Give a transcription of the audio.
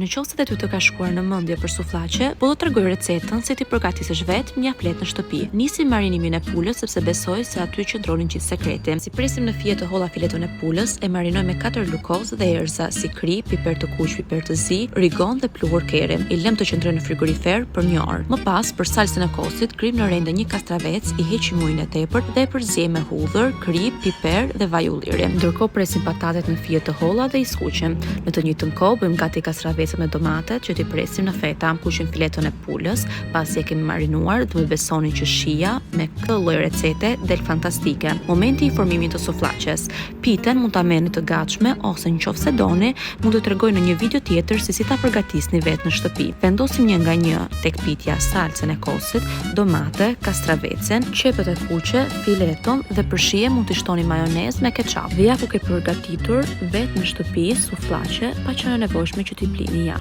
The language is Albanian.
Në qoftë se ty të ka shkuar në mendje për sufllaqe, po do t'rregoj recetën si ti përgatisësh vetë një flet në shtëpi. Nisi marinimin e pulës sepse besoj se aty qëndronin gjithë sekreti. Si presim në fije të holla fileton e pulës, e marinoj me 4 glukozë dhe erza si kri, piper të kuq, piper të zi, rigon dhe pluhur keri. I lëm të qëndrojë në frigorifer për 1 orë. Më pas, për salsën e kosit, kryjm në rende një kastravec, i heqim ujin e tepërt dhe e përziejmë me hudhër, kri, piper dhe vaj ulliri. Ndërkohë presim patatet në fije të holla dhe i skuqim. Në të njëjtën kohë bëjmë gati kastravec me domatet që t'i presim në feta. Kuqim fileton e pulës, pasi e kemi marinuar, do më besoni që shija me këtë lloj recete del fantastike. Momenti i formimit të sufllaqes. Piten mund ta merrni të gatshme ose nëse doni, mund t'ju tregoj në një video tjetër se si ta përgatisni vetë në shtëpi. Vendosim një nga një tek pitja salcën e kosit, domate, kastravecen, qepët e kuqe, fileton dhe për shije mund t'i shtoni majonez me ketchup. Dhe ja ku ke përgatitur vetë në shtëpi sufllaqe pa qenë nevojshme që t'i blini jashtë.